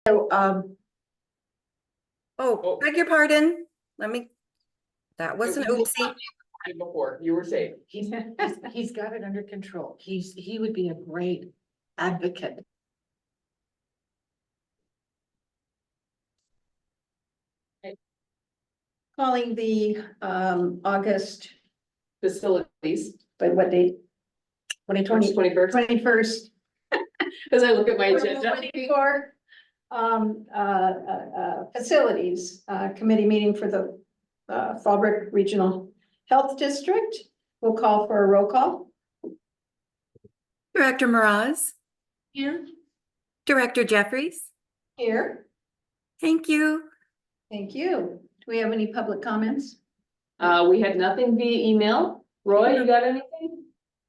So, Oh, beg your pardon. That was an You will oopsie. not be before, you were safe. he's got it under control. He would be a great advocate. Calling the August, Facilities, but what date? 2020, 21st, 21st. as I look at my agenda. 24, facilities, committee meeting for the Fallbrook Regional Health District. We'll call for a roll call. Director Mraz, Here. Director Jeffries, Here. thank you. Thank you. Do we have any public comments? We had nothing via email. Roy, you got anything?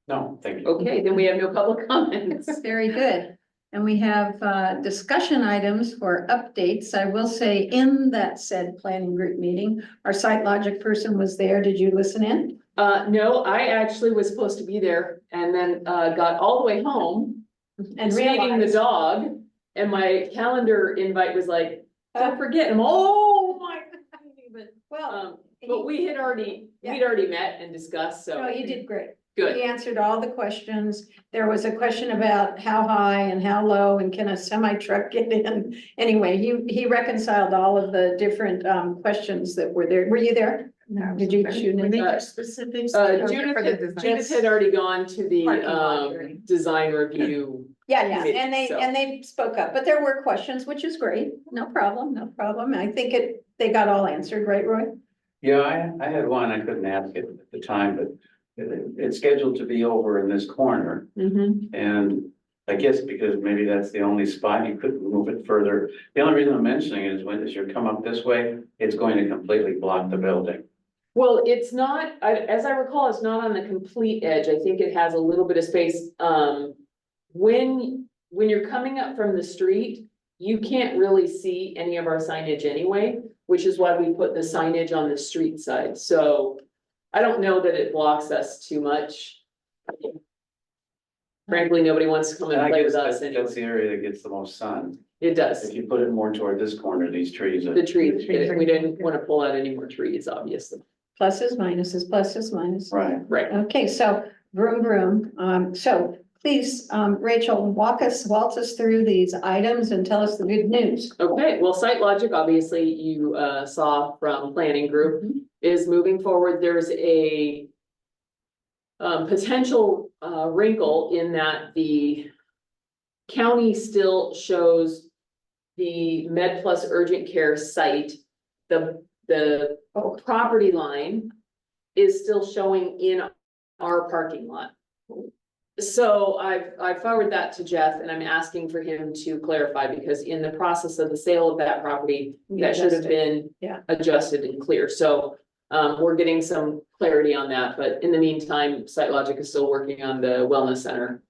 No, thank you. Okay, then we have no public comments. Very good. And we have discussion items for updates. I will say in that said planning group meeting, our site logic person was there. Did you listen in? No, I actually was supposed to be there and then got all the way home. And Feeding the realized, dog, and my calendar invite was like, don't forget him, oh my. well, But we had already, Yeah. we'd already met and discussed, so. no, you did great. Good. He answered all the questions. There was a question about how high and how low and can a semi truck get in? Anyway, he reconciled all of the different questions that were there. Were you there? No. Did you tune in? Specifics? Judith had already gone to the Parking lot, right? design review. Yeah, committee, and so. they spoke up, but there were questions, which is great. No problem, no problem. I think they got all answered, right, Roy? Yeah, I had one, I couldn't ask it at the time, but it's scheduled to be over in this corner. Mm-hmm. And I guess because maybe that's the only spot you couldn't move it further. The only reason I'm mentioning it is when, as you come up this way, it's going to completely block the building. Well, it's not, as I recall, it's not on the complete edge. I think it has a little bit of space. When you're coming up from the street, you can't really see any of our signage anyway, which is why we put the signage on the street side. So I don't know that it blocks us too much. Frankly, nobody wants to come And and I play guess with us that's anyway. the area that gets the most sun. It does. If you put it more toward this corner, these trees are. The trees, we didn't want to pull out any more trees, obviously. Pluses, minuses, pluses, minuses. Right. Right. Okay, so vroom, vroom. So please, Rachel, waltz us through these items and tell us the good news. Okay, well, Site Logic, obviously, you saw from planning group is moving forward. There's a potential wrinkle in that the county still shows the Med Plus urgent care site. The property line is still showing in our parking lot. So I forwarded that to Jeff and I'm asking for him to clarify because in the process of the sale of that property, that should have been adjusted and clear. So we're getting some clarity on that, but in the meantime, Site Logic is still working on the wellness center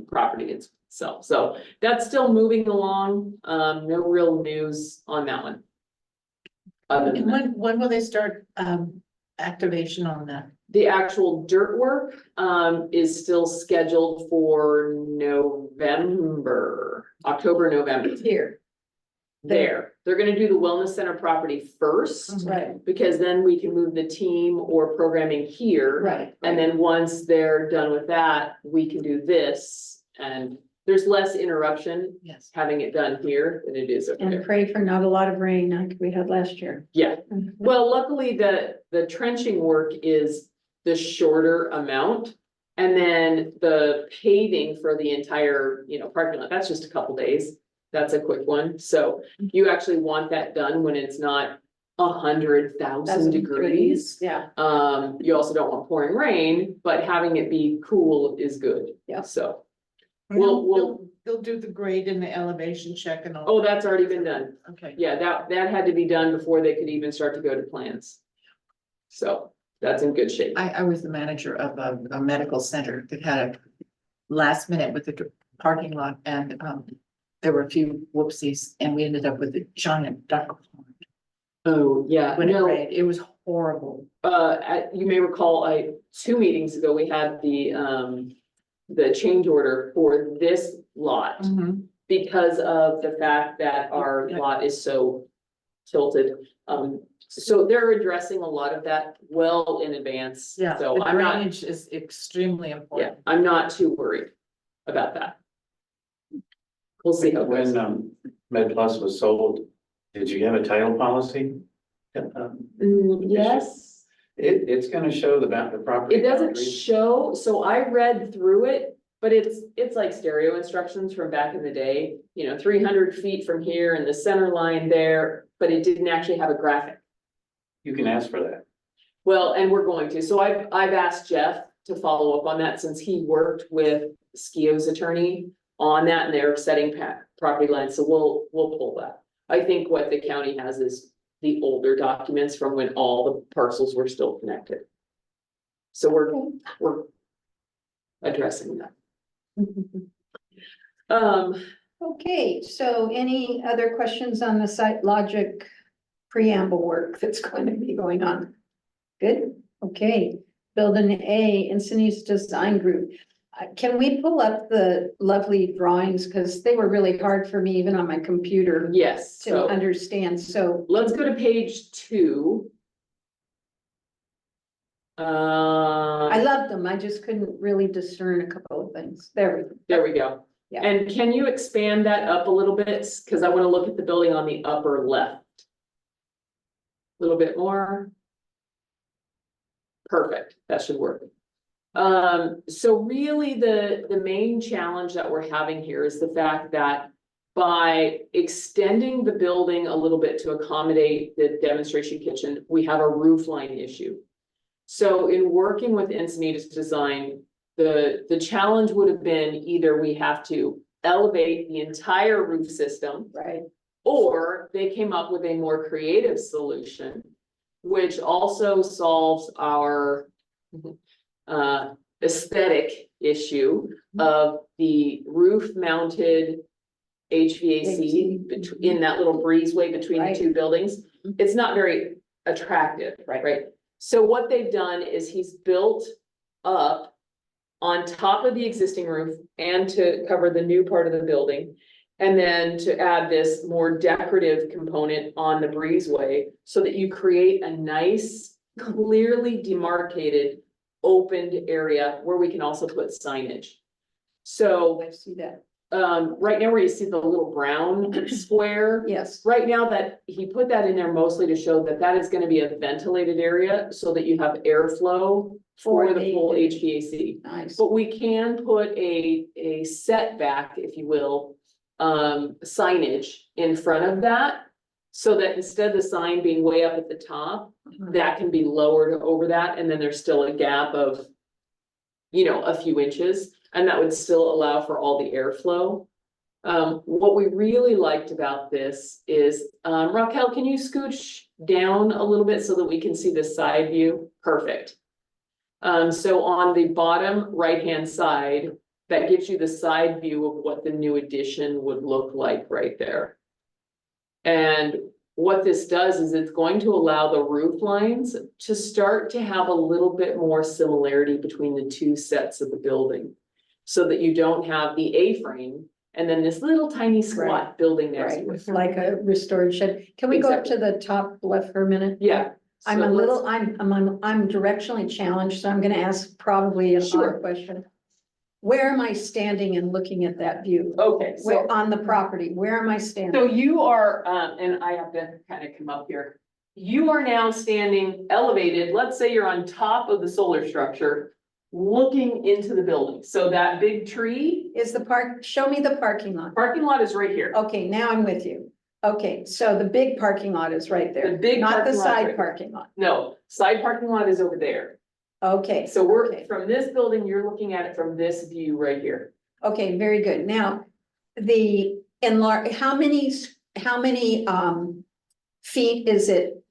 property itself. So that's still moving along. No real news on that one. Other than that. When will they start activation on that? The actual dirt work is still scheduled for October, November. Here, They're gonna do the wellness center property first, right, because then we can move the team or programming here. right. And then once they're done with that, we can do this, and there's less interruption Yes. having it done here than it is over And there. pray for not a lot of rain like we had last year. Yeah, well, luckily the trenching work is the shorter amount. And then the paving for the entire, parking lot, that's just a couple days. That's a quick one. So you actually want that done when it's not 100,000 degrees. Yeah, You also don't want pouring rain, but having it be cool is good. Yeah. So, They'll do the grade and the elevation check and all. oh, that's already been done. Okay. Yeah, that had to be done before they could even start to go to plans. So that's in good shape. I was the manager of a medical center that had a last minute with the parking lot and there were a few whoopsies and we ended up with a giant duck pond. Oh, yeah, When it no, rained, it was horrible. you may recall, 2 meetings ago, we had the change order for this lot. because of the fact that our lot is so tilted. So they're addressing a lot of that well in advance. Yeah, So the I'm not, drainage is extremely yeah, important. I'm not too worried about that. We'll see how it goes. When, Med Plus was sold, did you have a title policy? Yes. It's gonna show the property. It doesn't boundaries. show, so I read through it, but it's like stereo instructions from back in the day. 300 feet from here and the center line there, but it didn't actually have a graphic. You can ask for that. Well, and we're going to, so I've asked Jeff to follow up on that since he worked with Skio's attorney on that and they're setting property lines, so we'll pull that. I think what the county has is the older documents from when all the parcels were still connected. So we're addressing that. Okay, so any other questions on the site logic preamble work that's going to be going on? Good, okay. Building A, Encinitas Design Group. Can we pull up the lovely drawings? Because they were really hard for me, even on my computer, Yes, to so understand, so. let's go to page 2. I loved them, I just couldn't really discern a couple of things. There There we go. Yeah. And can you expand that up a little bit? Because I want to look at the building on the upper left. A little bit more. Perfect, that should work. So really the main challenge that we're having here is the fact that by extending the building a little bit to accommodate the demonstration kitchen, we have a roof line issue. So in working with Encinitas Design, the challenge would have been either we have to elevate the entire roof system, Right, or they came up with a more creative solution, which also solves our aesthetic issue of the roof mounted HVAC in that little breezeway between the Right. two buildings. It's not very attractive, right? So what they've done is he's built up on top of the existing roof and to cover the new part of the building. And then to add this more decorative component on the breezeway so that you create a nice, clearly demarcated, opened area where we can also put signage. So, I see that, right now where you see the little brown square, yes, right now that he put that in there mostly to show that that is gonna be a ventilated area so that you have airflow for the full HVAC. nice, But we can put a setback, if you will, signage in front of that. So that instead of the sign being way up at the top, that can be lowered over that, and then there's still a gap of, a few inches, and that would still allow for all the airflow. What we really liked about this is, Raquel, can you scooch down a little bit so that we can see the side view? Perfect. So on the bottom right-hand side, that gives you the side view of what the new addition would look like right there. And what this does is it's going to allow the roof lines to start to have a little bit more similarity between the two sets of the building. So that you don't have the A-frame and then this little tiny squat building next right, to it. like a restored shed. Can we go up to the top left for a minute? Yeah. I'm so a let's- little, I'm directionally challenged, so I'm gonna ask probably a Sure. hard question. Where am I standing and looking at that view? Okay, so. Where, on the property, where am I standing? So you are, and I have to kind of come up here. You are now standing elevated, let's say you're on top of the solar structure, looking into the building. So that big tree, Is the show me the parking lot. parking lot is right here. Okay, now I'm with you. Okay, so the big parking lot is right there. The big Not the parking lot's right side there. parking lot. No, side parking lot is over there. Okay. So we're, okay. from this building, you're looking at it from this view right here. Okay, very good. Now, the how many feet is it?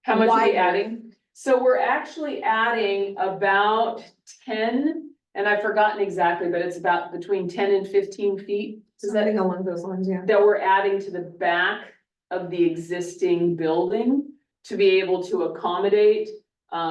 How much are we Wider. adding? So we're actually adding about 10, and I've forgotten exactly, but it's about between 10 and 15 feet. Is that along those lines? Yeah. that we're adding to the back of the existing building to be able to accommodate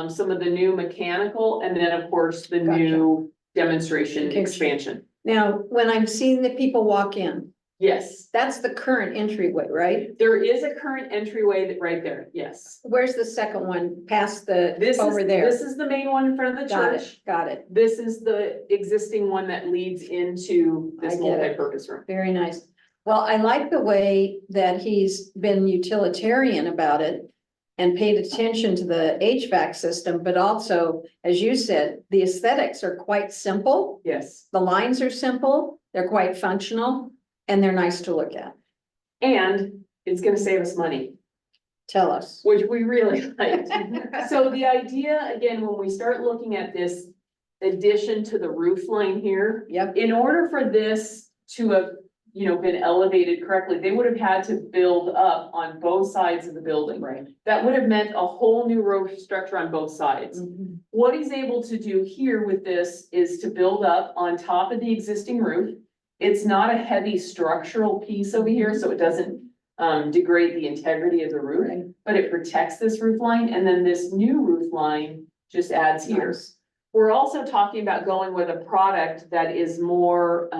some of the new mechanical and then, of course, the Gotcha. new demonstration Okay. expansion. Now, when I'm seeing the people walk in, Yes, that's the current entryway, right? there is a current entryway that right there, yes. Where's the second one past the, This is, over there? this is the main one in front of the Got church. it, got it. This is the existing one that leads into this I get it. multi-purpose room. Very nice. Well, I like the way that he's been utilitarian about it and paid attention to the HVAC system, but also, as you said, the aesthetics are quite simple. Yes, The lines are simple, they're quite functional, and they're nice to look at. and it's gonna save us money, Tell us. which we really like. So the idea, again, when we start looking at this addition to the roof line here, Yep, in order for this to have, been elevated correctly, they would have had to build up on both sides of the building. right. That would have meant a whole new roof structure on both sides. Mhm. What he's able to do here with this is to build up on top of the existing roof. It's not a heavy structural piece over here, so it doesn't degrade the integrity of the roof, Right. but it protects this roof line, and then this new roof line just adds here. Nice. We're also talking about going with a product that is more,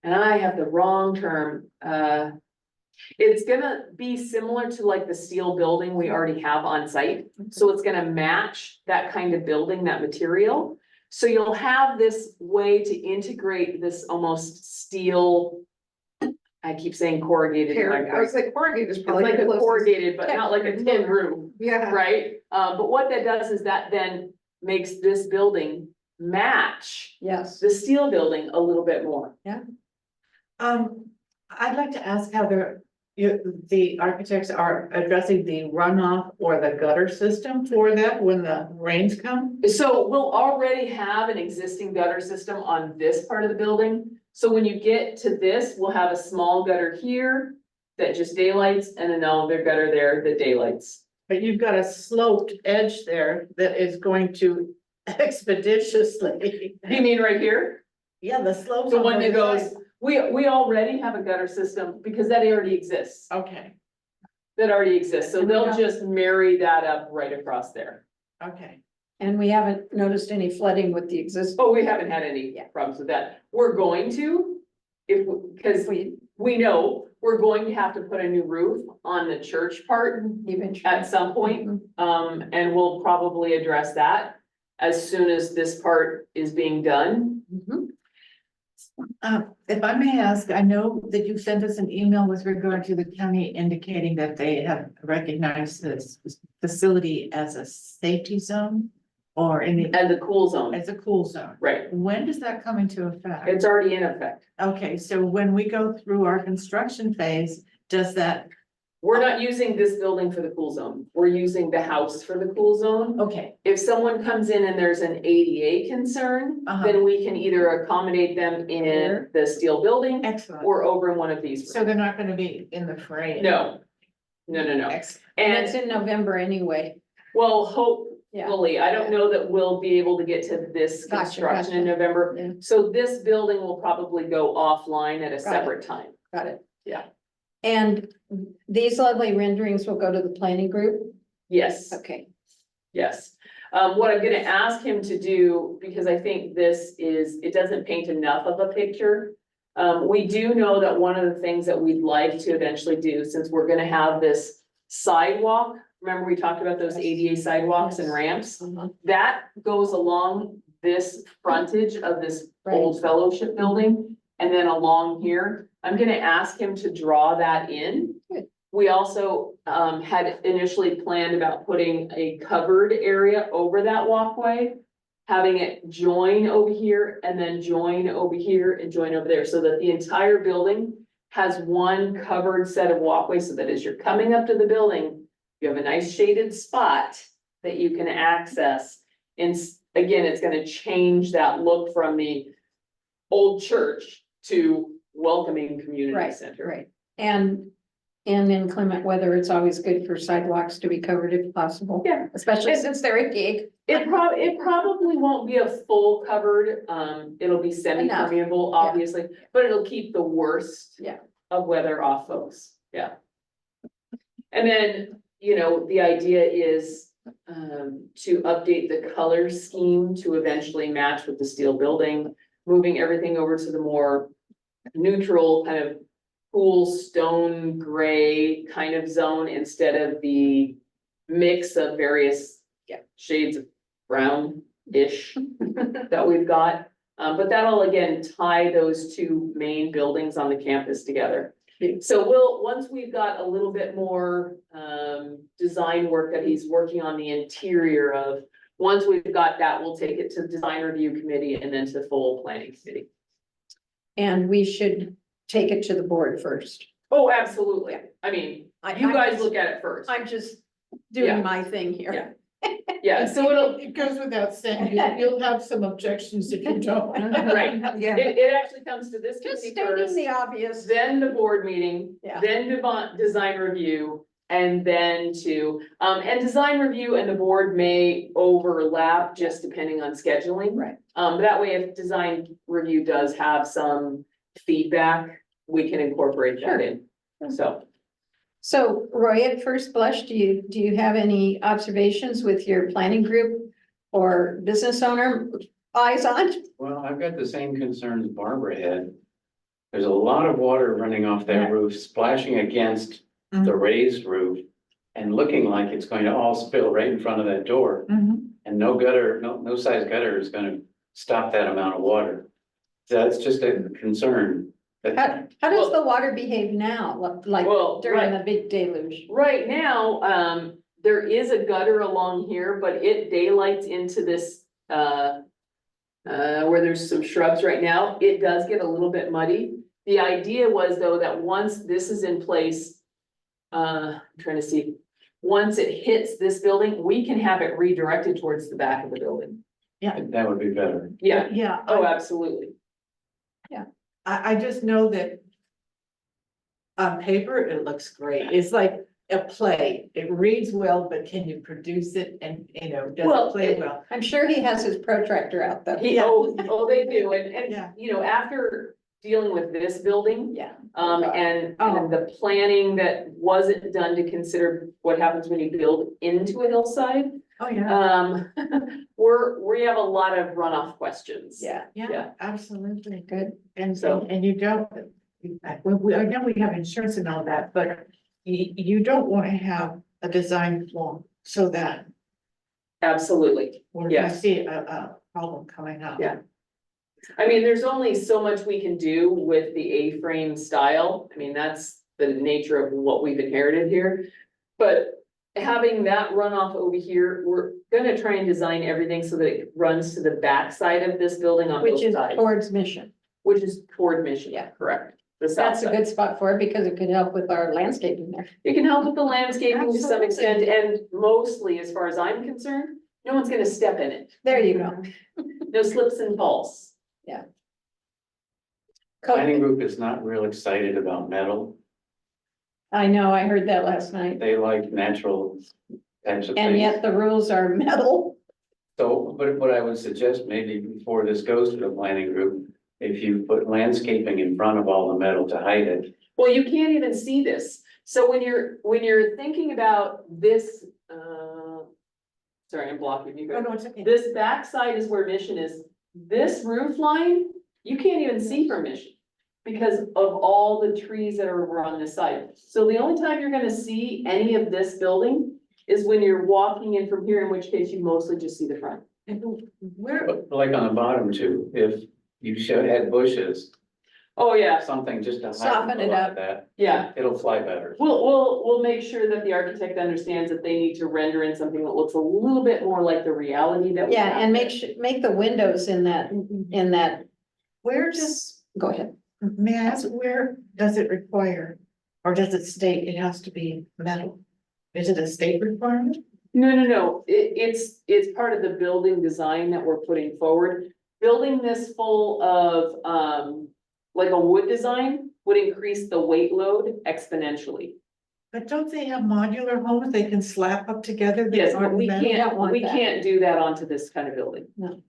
and I have the wrong term, it's gonna be similar to like the steel building we already have on site. So it's gonna match that kind of building, that material. So you'll have this way to integrate this almost steel. I keep saying corrugated. I was like, corrugated is It's probably. like the a closest. corrugated, but not like a tin roof, Yeah. right? But what that does is that then makes this building match Yes. the steel building a little bit more. I'd like to ask how the architects are addressing the runoff or the gutter system for that when the rains come? So we'll already have an existing gutter system on this part of the building. So when you get to this, we'll have a small gutter here that just daylights and another gutter there that daylights. But you've got a sloped edge there that is going to expeditiously. You mean right here? Yeah, the slopes. The on one that both goes, sides. we already have a gutter system because that already exists. Okay, That already exists. So And we they'll have- just marry that up right across there. okay. And we haven't noticed any flooding with the existing. Oh, we haven't had any problems with that. We're going to, because we know we're going to have to put a new roof on the church part Eventually. at some point. And we'll probably address that as soon as this part is being done. Mhm. If I may ask, I know that you sent us an email with regard to the county indicating that they have recognized this facility as a safety zone or And the cool zone, as a cool zone. right, When does that come into effect? it's already in effect. Okay, so when we go through our construction phase, does that, We're not using this building for the cool zone. We're using the house for the cool zone. okay, If someone comes in and there's an ADA concern, Uh-huh. then we can either accommodate them in Here. the steel building excellent. or over in one of these. So they're not gonna be in the fray? No, no. Excellent. And it's And in November anyway. well, Yeah. hopefully, I don't know that we'll be able to get to this Gotcha, construction in gotcha. November. Yeah. So this building will probably go offline at a it. separate time. Got it. Yeah. And these lovely renderings will go to the planning group? Yes. Okay. Yes, what I'm gonna ask him to do, because I think it doesn't paint enough of a picture. We do know that one of the things that we'd like to eventually do, since we're gonna have this sidewalk, remember we talked about those Yes. ADA sidewalks and Yes. ramps? Mhm. That goes along this frontage of this Right. old fellowship building, and then along here. I'm gonna ask him to draw that in. Good. We also had initially planned about putting a covered area over that walkway. Having it join over here and then join over here and join over there, so that the entire building has one covered set of walkways, so that as you're coming up to the building, you have a nice shaded spot that you can access. And again, it's gonna change that look from the old church to welcoming community Right, center. right. And in inclement weather, it's always good for sidewalks to be covered if possible. Yeah. Especially since they're a gig. It probably won't be a full covered, it'll be semi-permeable, yeah. obviously, but it'll keep the worst. Yeah. Of weather off folks, yeah. And then, the idea is, to update the color scheme to eventually match with the steel building. moving everything over to the more neutral kind of cool stone gray kind of zone instead of the mix of various shades of brown-ish that we've got. But that'll again tie those two main buildings on the campus together. So once we've got a little bit more design work that he's working on the interior of, once we've got that, we'll take it to the design review committee and then to the full planning committee. And we should take it to the board first. Oh, absolutely. I mean, you guys look at it first. I'm just Yeah. doing my thing here. Yeah, so it'll, It goes without saying, you'll have some objections if you don't. right, Yeah. it actually comes to this Just committee stating first, the obvious. then the board meeting, Yeah. then design review, and then and design review and the board may overlap just depending on scheduling. Right. That way if design review does have some feedback, we can incorporate Sure. that in, so. So Roy, at first blush, do you have any observations with your planning group or business owner eyes on? Well, I've got the same concerns Barbara had. There's a lot of water running off Yeah. that roof, splashing against Mhm. the raised roof. And looking like it's going to all spill right in front of that door. Mhm. And no gutter, no size gutter is gonna stop that amount of water. That's just a concern. How does the water behave now, like Well, during right. the big deluge? Right now, there is a gutter along here, but it daylights into this, where there's some shrubs right now. It does get a little bit muddy. The idea was though, that once this is in place, I'm trying to see, once it hits this building, we can have it redirected towards the back of the building. That would be better. Yeah, Yeah, oh, absolutely. I just know that on paper, it looks great. It's like a play. It reads well, but can you produce it and, does Well, it play it- well? I'm sure he has his protractor out though. He, Yeah. oh, they do, and, Yeah. after dealing with this building, Yeah. and Oh. the planning that wasn't done to consider what happens when you build into a hillside. Oh, yeah. We have a lot of runoff questions. Yeah, yeah. Yeah, absolutely. good. And So- and you don't, I know we have insurance and all that, but you don't want to have a design flaw so that Absolutely. we're gonna Yes. see a problem coming up. Yeah. I mean, there's only so much we can do with the A-frame style. I mean, that's the nature of what we've inherited here. But having that runoff over here, we're gonna try and design everything so that it runs to the back side of this building on both Which is sides, towards Mission. which is toward Mission. Yeah. Correct. The south That's a side. good spot for it because it could help with our landscaping there. It can help with the landscaping to some Absolutely. extent, and mostly, as far as I'm concerned, no one's gonna step in it. There you go. No slips and falls. Planning group is not real excited about metal. I know, I heard that last night. They like natural types of And things. yet the rules are metal. So, but what I would suggest, maybe before this goes to the planning group, if you put landscaping in front of all the metal to hide it. Well, you can't even see this. So when you're thinking about this, sorry, I'm blocking you Oh, guys. no, it's okay. This backside is where Mission is. This roof line, you can't even see from Mission because of all the trees that are over on this side. So the only time you're gonna see any of this building is when you're walking in from here, in which case you mostly just see the front. Where, But like on the bottom too, if you should add bushes, Oh, yeah, something just to hide Soften a it lot up. of that, yeah. it'll fly better. We'll make sure that the architect understands that they need to render in something that looks a little bit more like the reality that we Yeah, have and there. make the windows in that, where does, go ahead. may I ask, where does it require? Or does it state it has to be metal? Is it a state requirement? No, it's part of the building design that we're putting forward. Building this full of, like a wood design would increase the weight load exponentially. But don't they have modular homes they can slap up together? that Yes, but aren't we metal? don't can't, want we that. can't do that onto this kind of building. And,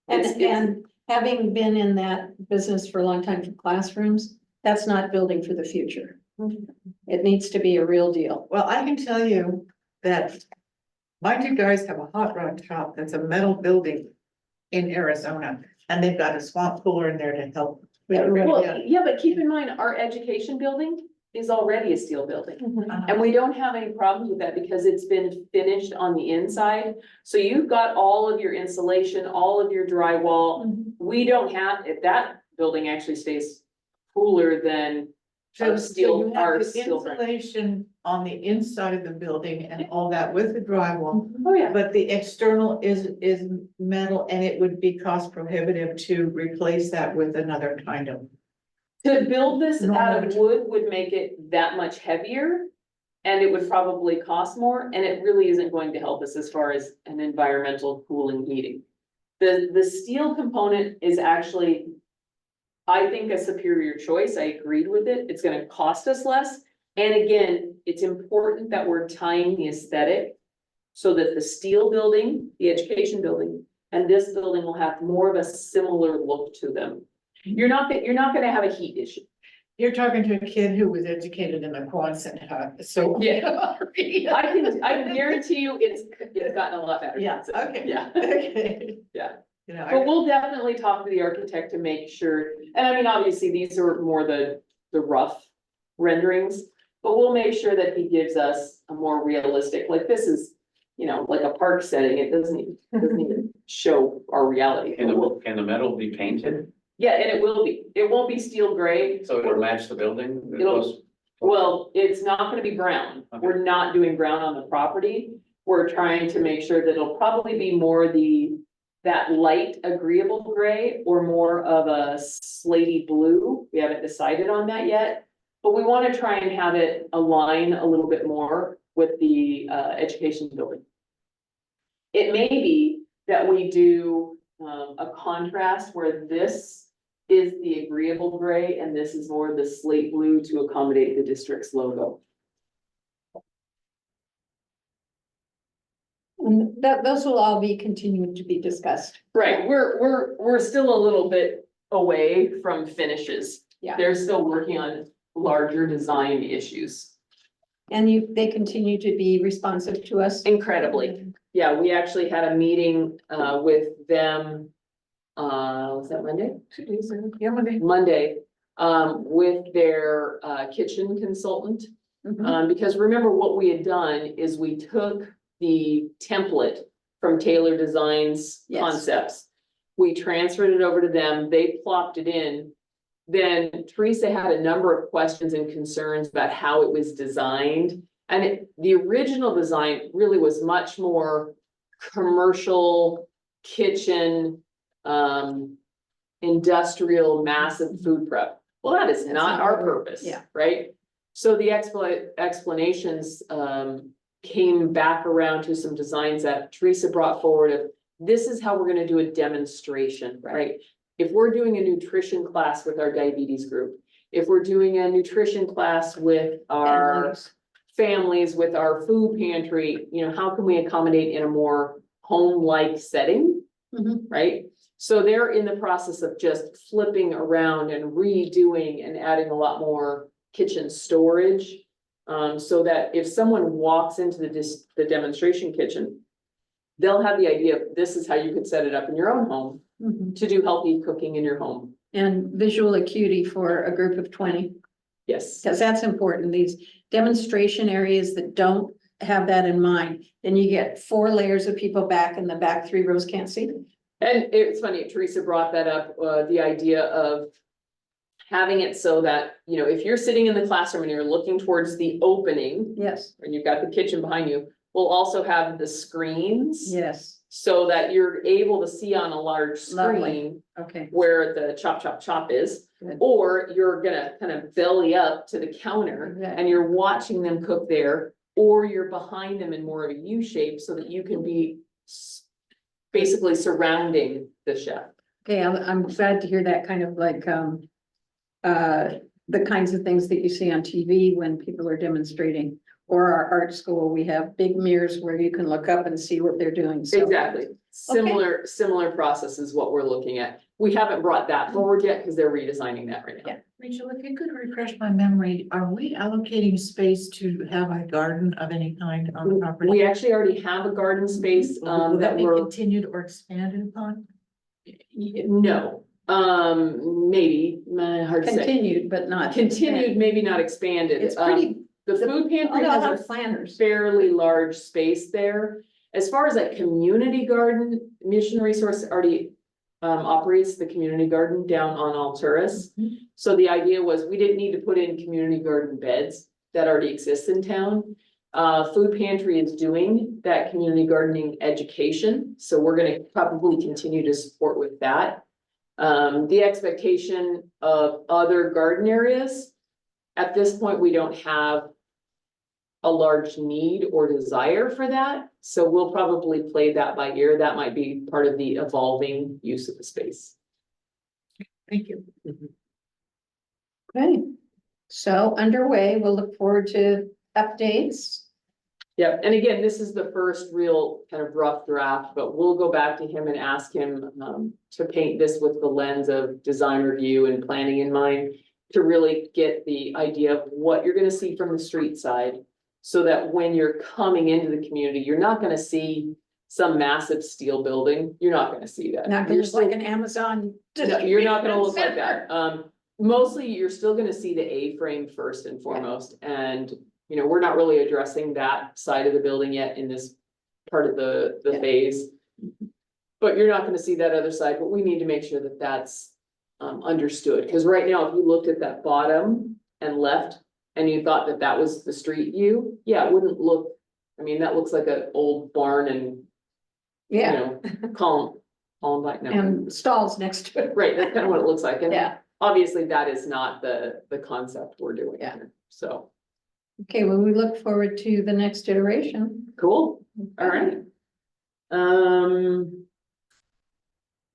It's- and having been in that business for a long time for classrooms, that's not building for the future. It needs to be a real deal. Well, I can tell you that my two guys have a hot rod shop that's a metal building in Arizona. And they've got a swamp cooler in there to help. Well, yeah, but keep in mind, our education building is already a steel building. Uh-huh. And we don't have any problems with that because it's been finished on the inside. So you've got all of your insulation, all of your drywall. We don't have, if that building actually stays cooler than So our steel, you have our the steel. frame. insulation on the inside of the building and all that with the drywall. Oh, yeah. But the external is metal and it would be cost prohibitive to replace that with another kind of. To build this out of Normal. wood would make it that much heavier. And it would probably cost more, and it really isn't going to help us as far as an environmental cooling heating. The steel component is actually, I think, a superior choice. I agreed with it. It's gonna cost us less. And again, it's important that we're tying the aesthetic so that the steel building, the education building, and this building will have more of a similar look to them. You're not gonna have a heat issue. You're talking to a kid who was educated in a Quonset hut, so. Yeah. I can guarantee you it's gotten a lot better. Yeah, okay. Yeah. Okay. Yeah. You know, But we'll definitely talk to the architect to make sure, and I mean, obviously, these are more the rough renderings. But we'll make sure that he gives us a more realistic, like this is, like a park setting, it doesn't even show our reality. Can the metal be painted? Yeah, and it won't be steel gray. So it'll match the building? Well, it's not gonna be brown. Okay. We're not doing brown on the property. We're trying to make sure that it'll probably be more that light agreeable gray or more of a slatey blue. We haven't decided on that yet. But we wanna try and have it align a little bit more with the education building. It may be that we do a contrast where this is the agreeable gray and this is more the slate blue to accommodate the district's logo. And those will all be continuing to be discussed. Right, we're still a little bit away from finishes. Yeah. They're still working on larger design issues. And they continue to be responsive to us. Incredibly. Yeah, we actually had a meeting with them. Was that Monday? 2 days ago? Yeah, Monday. Monday, with their kitchen consultant. Mhm. Because remember what we had done is we took the template from Taylor Designs Yes. Concepts. We transferred it over to them, they plopped it in. Then Teresa had a number of questions and concerns about how it was designed. And the original design really was much more commercial kitchen, industrial, massive food prep. Well, that is That's not not our what we're- purpose, yeah. right? So the explanations came back around to some designs that Teresa brought forward of, this is how we're gonna do a demonstration, right? If we're doing a nutrition class with our diabetes group, if we're doing a nutrition class with our families, with our food pantry, how can we accommodate in a more home-like setting? Mhm. Right? So they're in the process of just flipping around and redoing and adding a lot more kitchen storage. So that if someone walks into the demonstration kitchen, they'll have the idea of this is how you could set it up in your own home Mhm. to do healthy cooking in your home. And visual acuity for a group of 20, Yes. because that's important. These demonstration areas that don't have that in mind, then you get 4 layers of people back and the back 3 rows can't see. And it's funny, Teresa brought that up, the idea of having it so that, if you're sitting in the classroom and you're looking towards the opening Yes, and you've got the kitchen behind you, we'll also have the screens. yes, So that you're able to see on a large Lovely. screen okay. where the chop is. Good. Or you're gonna kind of belly up to the counter Exactly. and you're watching them cook there. Or you're behind them in more of a U shape so that you can be basically surrounding the chef. Okay, I'm glad to hear that kind of like, the kinds of things that you see on TV when people are demonstrating. Or our art school, we have big mirrors where you can look up and see what they're doing. So- Exactly. Similar process is what we're looking at. We haven't brought that forward yet because they're redesigning that right now. Yeah. Rachel, if you could refresh my memory, are we allocating space to have a garden of any kind on the property? We actually already have a garden space, Will that that be we're. continued or expanded upon? No, maybe, hard to say. Continued, but not. Continued, maybe not expanded. It's pretty, The food pantry I'll has have a planners. fairly large space there. As far as that community garden, Mission Resource already operates the community garden down on Alturas. So the idea was we didn't need to put in community garden beds that already exist in town. Food pantry is doing that community gardening education, so we're gonna probably continue to support with that. The expectation of other garden areas, at this point, we don't have a large need or desire for that, so we'll probably play that by ear. That might be part of the evolving use of the space. Thank you. Okay, so underway, we'll look forward to updates. Yeah, and again, this is the first real kind of rough draft, but we'll go back to him and ask him to paint this with the lens of design review and planning in mind, to really get the idea of what you're gonna see from the street side, so that when you're coming into the community, you're not gonna see some massive steel building. You're not gonna see that. Not gonna You're look like still- an Amazon. No, you're not gonna look like distribution that. Mostly you're still gonna see the A-frame first and foremost, and, you know, we're not really addressing that side of the building yet in this part of the Yeah. phase. But you're not gonna see that other side, but we need to make sure that that's understood, because right now, if you looked at that bottom and left, and you thought that that was the street view, yeah, it wouldn't look, I mean, that looks like an old barn and, you Yeah, know, Columbine, no. and stalls next to it. Right, that's kind of what it looks like, and Yeah, obviously that is not the concept we're doing Yeah. here, so, okay, well, we look forward to the next iteration. cool, all right.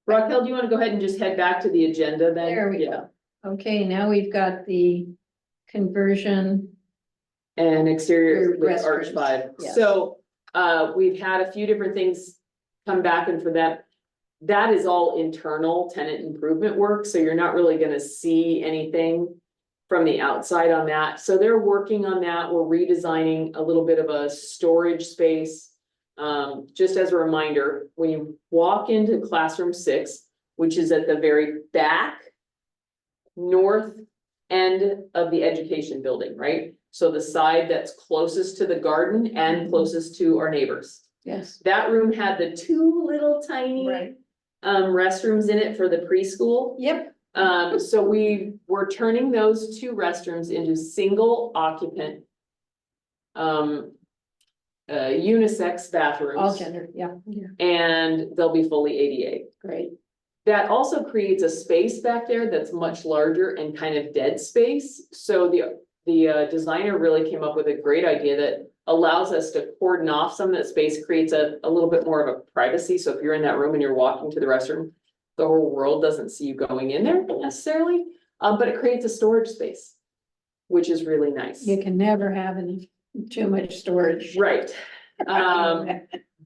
Raquel, do you want to go ahead and just head back to the agenda then? There we Yeah. go. Okay, now we've got the conversion. And exterior with Restrooms, Arch 5. yes. So, we've had a few different things come back, and for that, that is all internal tenant improvement work, so you're not really gonna see anything from the outside on that. So they're working on that. We're redesigning a little bit of a storage space. Just as a reminder, when you walk into classroom 6, which is at the very back north end of the education building, right? So the side that's closest to the garden and closest to our neighbors. Yes. That room had the 2 little tiny restrooms in it for the preschool. Yep, So we were turning those 2 restrooms into single occupant unisex bathrooms. all gender, yeah, And they'll be fully ADA. great. That also creates a space back there that's much larger and kind of dead space. So the designer really came up with a great idea that allows us to cordon off some of that space, creates a little bit more of a privacy. So if you're in that room and you're walking to the restroom, the whole world doesn't see you going in there necessarily, but it creates a storage space, which is really nice. You can never have too much storage. Right.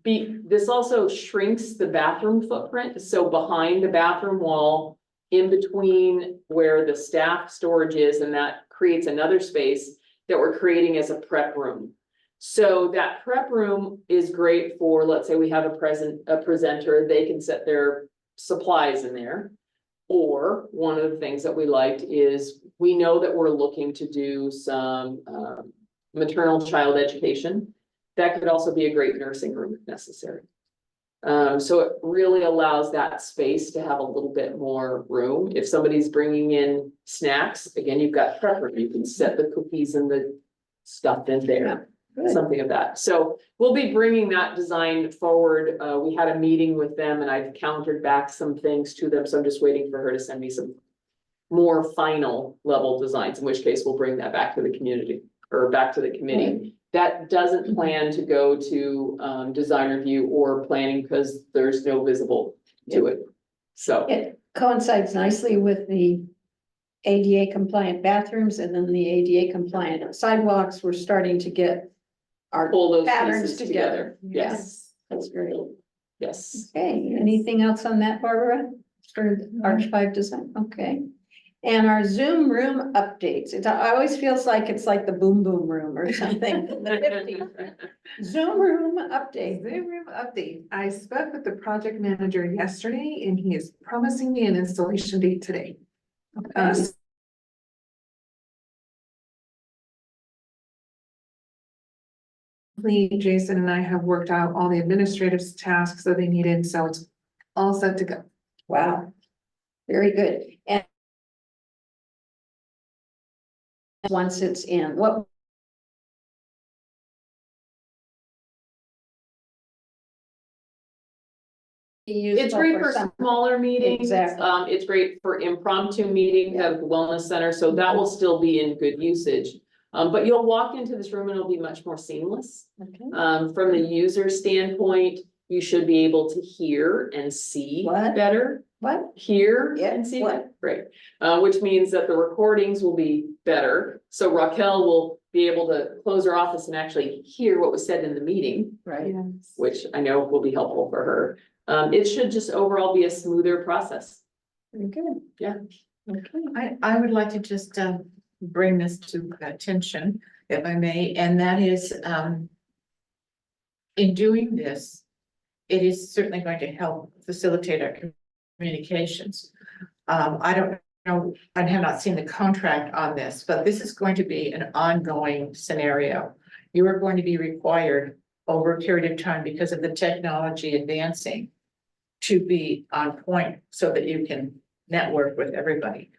This also shrinks the bathroom footprint, so behind the bathroom wall, in between where the staff storage is, and that creates another space that we're creating as a prep room. So that prep room is great for, let's say we have a presenter, they can set their supplies in there. Or one of the things that we liked is, we know that we're looking to do some maternal child education. That could also be a great nursing room if necessary. So it really allows that space to have a little bit more room. If somebody's bringing in snacks, again, you've got prep room, you can set the cookies and the stuff in there, Good. something of that. So we'll be bringing that design forward. We had a meeting with them and I've countered back some things to them, so I'm just waiting for her to send me some more final level designs, in which case we'll bring that back to the community or back to the committee. That doesn't plan to go to design review or planning because there's no visible to it. So, It coincides nicely with the ADA compliant bathrooms and then the ADA compliant sidewalks. We're starting to get our pull those patterns pieces together. together. Yes, That's great. yes. Okay, anything else on that, Barbara? For Arch 5 design, okay. And our Zoom room updates, it always feels like it's like the boom boom room or something from the 50s. Zoom room update. Zoom room update. I spoke with the project manager yesterday and he is promising me an installation date today. Okay. Jason and I have worked out all the administrative tasks that they needed, so it's all set to go. Wow. Very good. And once it's in, what? It's great for smaller meetings. Exactly. It's great for impromptu meetings at the wellness center, so that will still be in good usage. But you'll walk into this room and it'll be much more seamless. Okay. From the user standpoint, you should be able to hear and see What? better. What? Hear Yeah, and see what? that, great. Which means that the recordings will be better. So Raquel will be able to close her office and actually hear what was said in the meeting, Right. which I know will be helpful for her. It should just overall be a smoother process. Very good. Yeah. Okay. I would like to just bring this to attention, if I may, and that is in doing this, it is certainly going to help facilitate our communications. I don't know, I have not seen the contract on this, but this is going to be an ongoing scenario. You are going to be required over a period of time because of the technology advancing to be on point so that you can network with everybody.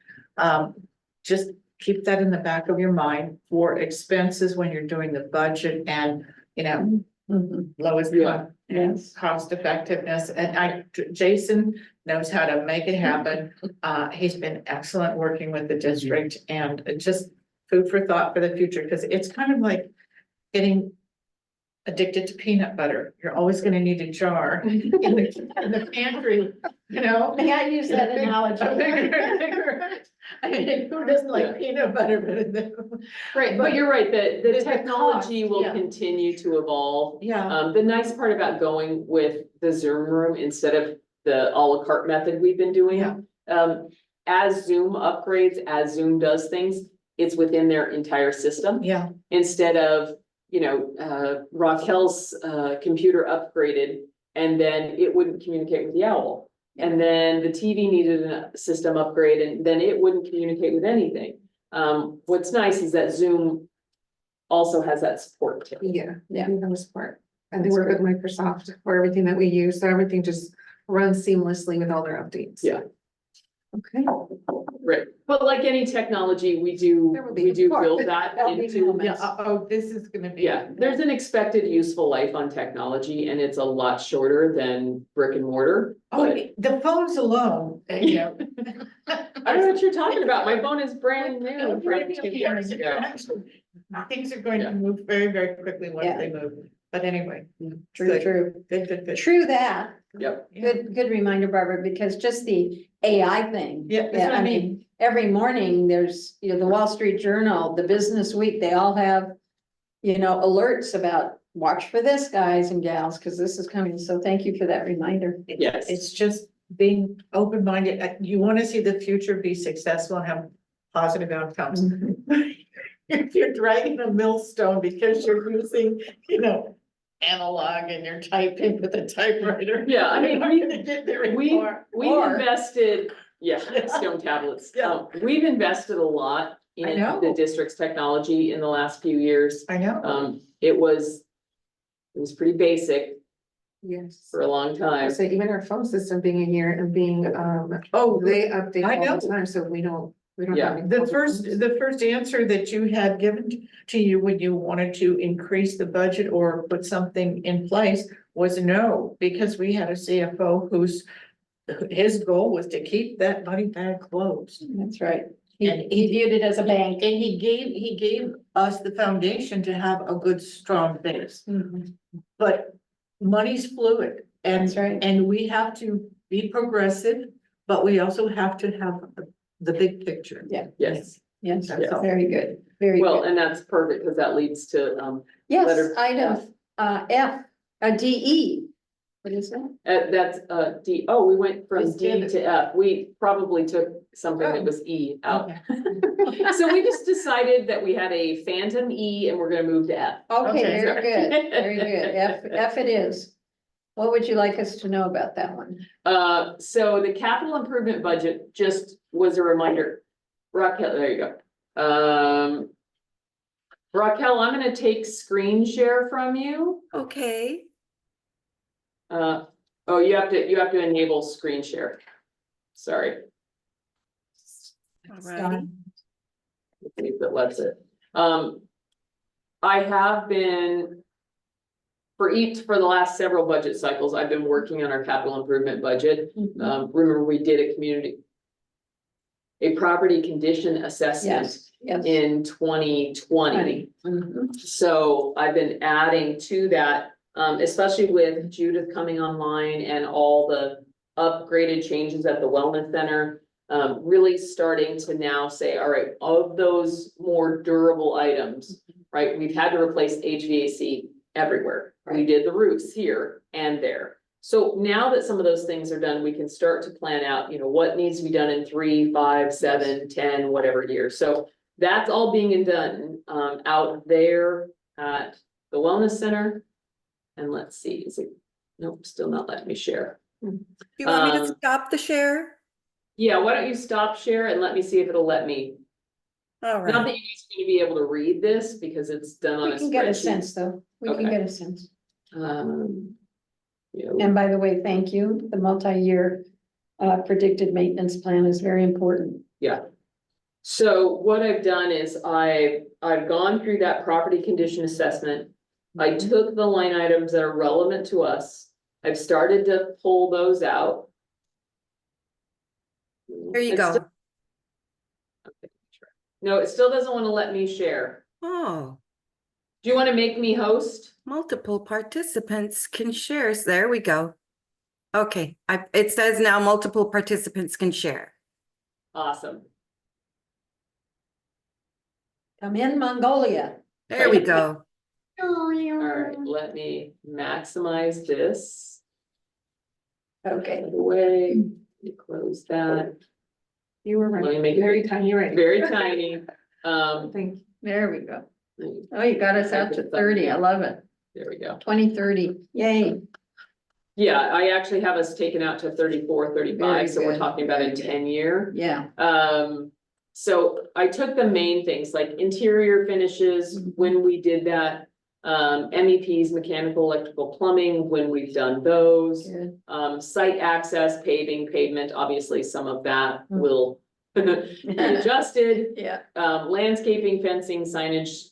Just keep that in the back of your mind for expenses when you're doing the budget and, you know, Mhm. lowest Yeah. and Yes. cost effectiveness. And Jason knows how to make it happen. He's been excellent working with the district and just food for thought for the future, because it's kind of like getting addicted to peanut butter. You're always gonna need a jar in the pantry, you know? May I use that analogy? I mean, who doesn't like peanut butter better than? Right, but you're right, the the technology cost, will yeah. continue to evolve. Yeah, The nice part about going with the Zoom room instead of the à la carte method we've been doing. Yeah. As Zoom upgrades, as Zoom does things, it's within their entire system. yeah, Instead of, Raquel's computer upgraded and then it wouldn't communicate with the owl. And then the TV needed a system upgrade and then it wouldn't communicate with anything. What's nice is that Zoom also has that support too. Yeah, Yeah. we have a support. And they work with Microsoft for everything that we use, so everything just runs seamlessly with all their updates. Yeah. Okay. Right, but like any technology, we There will be do support. build that There'll be into. moments. yeah, this is gonna be. Yeah, there's an expected useful life on technology and it's a lot shorter than brick and mortar. Oh, But the phones alone, you know. I don't know what you're talking about. My phone is brand new. from 2 years ago. Things are going Yeah. to move very, very quickly once Yeah. they move, but anyway. True, Good. true. Good. True that. Yep, Yeah. Good reminder, Barbara, because just the AI thing. Yeah, that's what I mean. Every morning, there's, the Wall Street Journal, the Business Week, they all have, alerts about, watch for this, guys and gals, because this is coming. So thank you for that reminder. yes. It's just being open-minded. You want to see the future be successful and have positive outcomes. If you're dragging a millstone because you're using, analog and you're typing with a typewriter. Yeah, I mean, you're not gonna get there We've anymore. we've invested, stone tablets. Yeah. We've invested a lot I in know. the district's technology in the last few years. I know. It was pretty basic Yes. for a long time. So even our phone system being in here and being, Oh, they update I all the know. time, so we don't. Yeah. have any The problems. first answer that you had given to you when you wanted to increase the budget or put something in place was no, because we had a CFO his goal was to keep that money bag closed. That's right. And He viewed it as a bank. And he gave us the foundation to have a good, strong base. But money's fluid and, That's right. and we have to be progressive, but we also have to have the big picture. Yeah. Yes, Yes, That's all. very good, very well, good. and that's perfect because that leads to, Yes, letter item F, DE. What is that? That's D, oh, we went from What's the D other- to F, we probably took something that Oh. was E out. Okay. So we just decided that we had a phantom E and we're gonna move to F. Okay, Okay. very good, very good. F it is. What would you like us to know about that one? So the capital improvement budget just was a reminder. Raquel, there you go. Raquel, I'm gonna take screen share from you. Okay. Oh, you have to enable screen share. Sorry, All right. let's see if it lets it. I have been. For the last several budget cycles, I've been working on our capital improvement budget. Remember, we did a property condition assessment Yes, yes. in 2020. Mhm. So I've been adding to that, especially with Judith coming online and all the upgraded changes at the wellness center. Really starting to now say, all right, of those more durable items, right, we've had to replace HVAC everywhere. We Right. did the roofs here and there. So now that some of those things are done, we can start to plan out, what needs to be done in 3, 5, 7, 10, whatever years. So that's all being done, out there at the wellness center. And let's see, is it, nope, still not letting me share. Do you want me to Um, stop the share? Yeah, why don't you stop share and let me see if it'll let me, All not right. that you guys are gonna be able to read this because it's done on a We can get a spreadsheet. sense, though. We can Okay. get a sense. Yeah, And by the way, thank you. The multi-year predicted maintenance plan is very important. yeah. So what I've done is I've gone through that property condition assessment. I took the line items that are relevant to us. I've started to pull those out. There you It's go. still- No, it still doesn't want to let me share. Oh, Do you want to make me host? multiple participants can share. There we go. Okay, it says now multiple participants can share. Awesome. Come in Mongolia. There we go. All right, let me maximize this. Okay, By the way, you close that. You were Let me right, make it very tiny, right? very tiny. Thank you. there we go. Oh, you got us out to 30. I love it. There we go. 2030. Yay. Yeah, I actually have us taken out to 34, 35. Very So we're good, talking about a very good. 10-year. Yeah. So I took the main things like interior finishes, Mhm. when we did that. MEPs, mechanical, electrical, plumbing, when we've done those. Good. Site access, paving, pavement, obviously some of that Mhm. will be adjusted. Yeah. Landscaping, fencing, signage,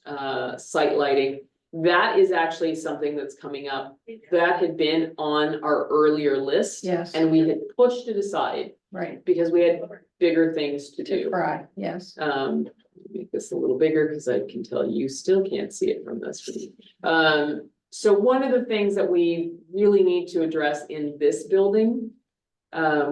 site lighting. That is actually something that's coming up. That had been on our earlier list. Yes. And we had pushed it aside Right. because we had bigger things to To do. fry. Yes. Make this a little bigger because I can tell you still can't see it from this. So one of the things that we really need to address in this building.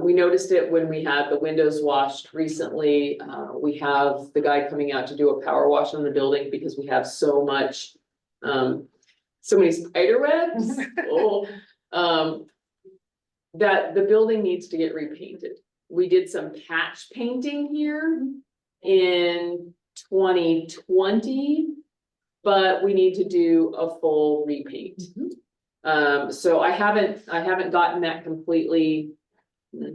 We noticed it when we had the windows washed recently. We have the guy coming out to do a power wash on the building because we have so much. So many spider webs. Oh, that the building needs to get repainted. We did some patch painting here in 2020. But we need to do a full repaint. So I haven't gotten that completely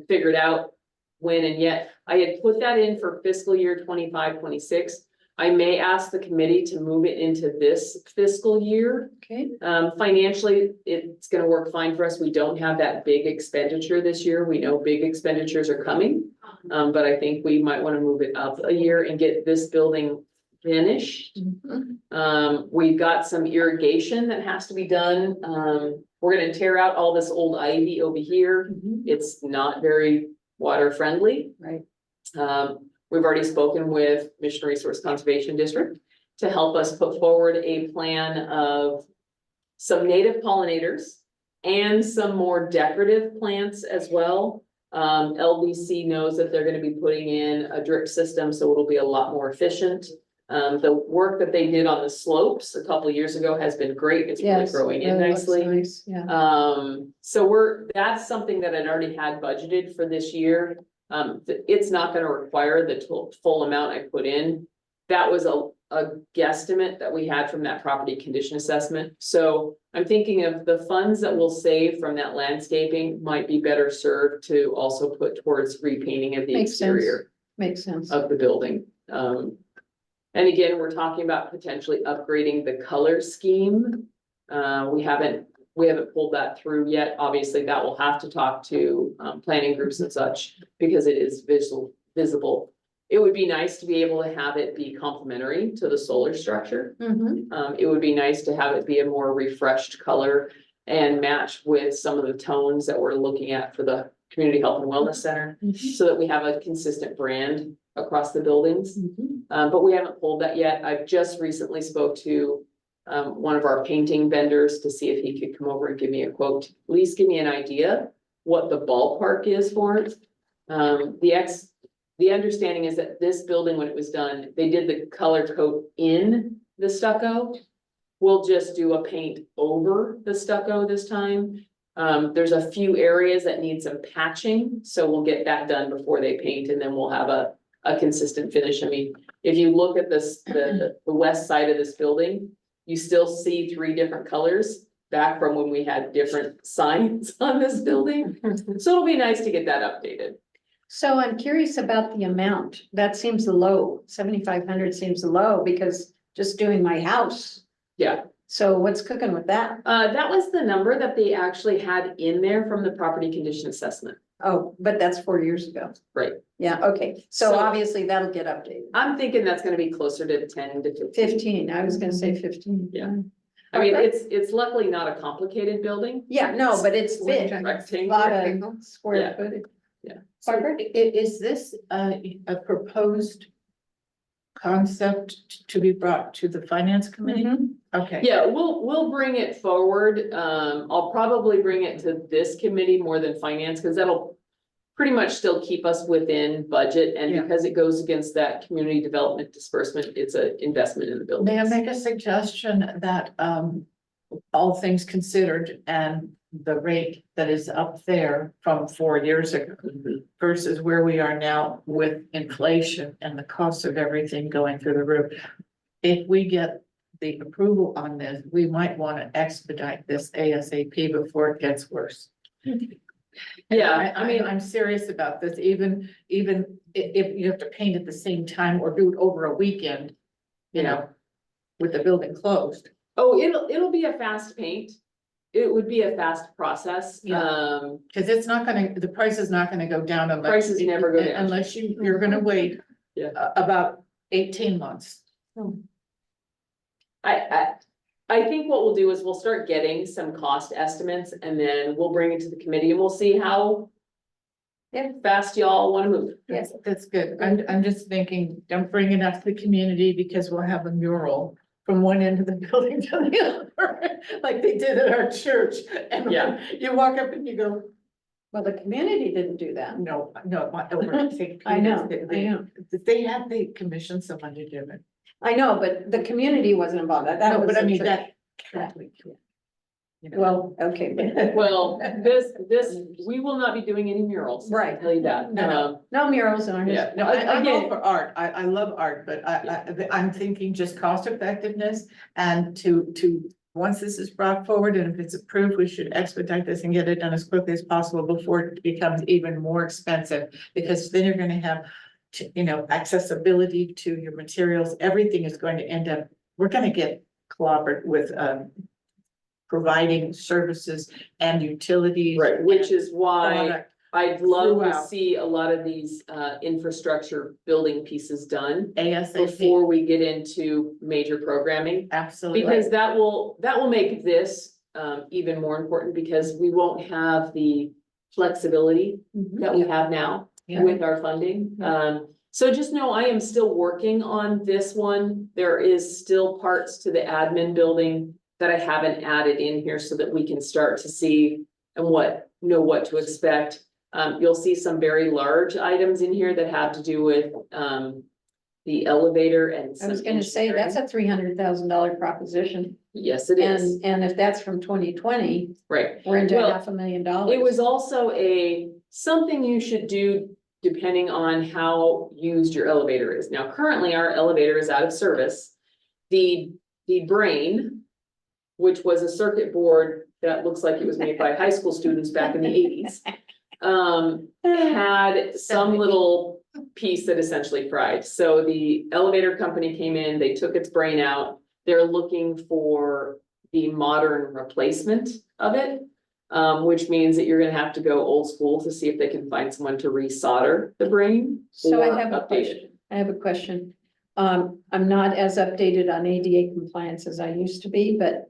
figured out when and yet. I had put that in for fiscal year 25, 26. I may ask the committee to move it into this fiscal year. Okay. Financially, it's gonna work fine for us. We don't have that big expenditure this year. We know big expenditures are coming. But I think we might wanna move it up a year and get this building finished. Mhm. We've got some irrigation that has to be done. We're gonna tear out all this old ivy over here. Mhm. It's not very water friendly. Right. We've already spoken with Mission Resource Conservation District to help us put forward a plan of some native pollinators and some more decorative plants as well. LDC knows that they're gonna be putting in a drip system, so it'll be a lot more efficient. The work that they did on the slopes a couple of years ago has been great. It's really Yes, growing in really looks nicely. nice, yeah. So that's something that I'd already had budgeted for this year. It's not gonna require the full amount I put in. That was a guesstimate that we had from that property condition assessment. So I'm thinking of the funds that we'll save from that landscaping might be better served to also put towards repainting of the Makes sense. exterior Makes sense. of the building. And again, we're talking about potentially upgrading the color scheme. We haven't pulled that through yet. Obviously, that will have to talk to planning groups and such because it is visible. It would be nice to be able to have it be complementary to the solar structure. Mhm. It would be nice to have it be a more refreshed color and match with some of the tones that we're looking at for the Community Health and Wellness Center, so that we have a consistent brand across the buildings. Mhm. But we haven't pulled that yet. I've just recently spoke to one of our painting vendors to see if he could come over and give me a quote, at least give me an idea what the ballpark is for it. The understanding is that this building, when it was done, they did the color coat in the stucco. We'll just do a paint over the stucco this time. There's a few areas that need some patching, so we'll get that done before they paint, and then we'll have a consistent finish. I mean, if you look at this, the west side of this building, you still see 3 different colors back from when we had different signs on this building. So it'll be nice to get that updated. So I'm curious about the amount. That seems low. 7,500 seems low because just doing my house. Yeah, So what's cooking with that? that was the number that they actually had in there from the property condition assessment. Oh, but that's 4 years ago. Right. Yeah, okay. So So- obviously that'll get updated. I'm thinking that's gonna be closer to 10 to 15. 15, I was gonna say 15. Yeah. I mean, Okay. it's luckily not a complicated building. Yeah, no, but it's big. Rectangle. Lot Rectangle. of square Yeah. footage. So is this a proposed concept to be brought to the finance committee? Mhm. Okay. Yeah, we'll bring it forward. I'll probably bring it to this committee more than finance, because that'll pretty much still keep us within budget, and Yeah. because it goes against that community development disbursement, it's an investment in the building. May I make a suggestion that, all things considered and the rate that is up there from 4 years ago versus where we are now with inflation and the cost of everything going through the roof. If we get the approval on this, we might want to expedite this ASAP before it gets worse. Yeah, I mean, I'm serious about this, even if you have to paint at the same time or do it over a weekend, you know, with the building closed. oh, it'll be a fast paint. It would be a fast process. Yeah. Cause it's not gonna, the price is not gonna go down unless. Prices never go down. Unless you're gonna wait. Yeah. About 18 months. I think what we'll do is we'll start getting some cost estimates, and then we'll bring it to the committee and we'll see how fast y'all wanna move. Yes. That's good. I'm just thinking, don't bring it up to the community because we'll have a mural from one end of the building to the other, like they did at our church. And Yeah. you walk up and you go, Well, the community didn't do that. no, over at St. I know, Peter's. I know. They commissioned someone to do it. I know, but the community wasn't involved. That No, was but I the mean, church. that Catholic. You know. Well, okay. Well, we will not be doing any murals. I'll Right. tell you that. No, No murals in our Yeah. history. No, I'm all Again- for art. I love art, but I'm thinking just cost effectiveness and to, once this is brought forward and if it's approved, we should expedite this and get it done as quickly as possible before it becomes even more expensive. Because then you're gonna have, accessibility to your materials. Everything is going to end up, we're gonna get clobbered with, providing services and utilities. Right, which and is why product. I'd love to Throughout. see a lot of these infrastructure building pieces done ASAP, before we get into major programming. absolutely. Because that will make this even more important, because we won't have the flexibility Mhm. that we have now Yeah. with our funding. So just know I am still working on this one. There is still parts to the admin building that I haven't added in here so that we can start to see and know what to expect. You'll see some very large items in here that have to do with the elevator and I was some gonna say, that's engineering. a $300,000 proposition. Yes, it is, And if that's from 2020, right. we're into Well, $500,000. It was also something you should do depending on how used your elevator is. Now, currently, our elevator is out of service. The brain, which was a circuit board that looks like it was made by high school students back in the eighties. Had some little piece that essentially fried. So the elevator company came in, they took its brain out. They're looking for the modern replacement of it. Which means that you're gonna have to go old school to see if they can find someone to resolder the brain. So I or have a update it. question. I have a question. I'm not as updated on ADA compliance as I used to be, but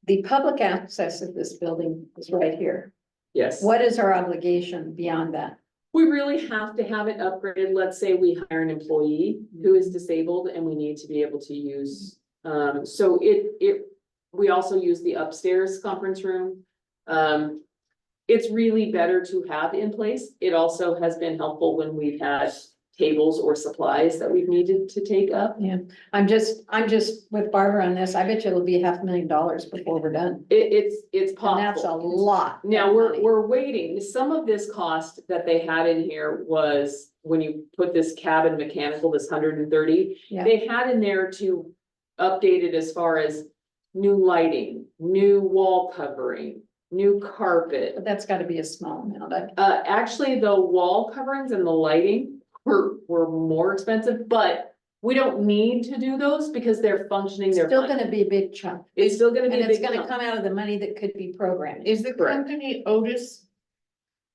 the public access of this building is right here. Yes. What is our obligation beyond that? We really have to have it upgraded. Let's say we hire an employee who is disabled and we need to be able to use, so we also use the upstairs conference room. It's really better to have in place. It also has been helpful when we've had tables or supplies that we've needed to take up. Yeah, I'm just with Barbara on this. I bet you it'll be $500,000 before we're done. It's And that's a possible. lot. Now, of we're, money. we're waiting. Some of this cost that they had in here was when you put this cabin mechanical, this 130. Yeah. They had in there to update it as far as new lighting, new wall covering, new carpet. But that's gotta be a small amount. Actually, the wall coverings and the lighting were more expensive, but we don't need to do those because they're functioning, It's they're still fine. gonna be a big chunk. It's still gonna And be a it's big gonna chunk. come out of the money that could be programmed. Is the Correct. company Otis?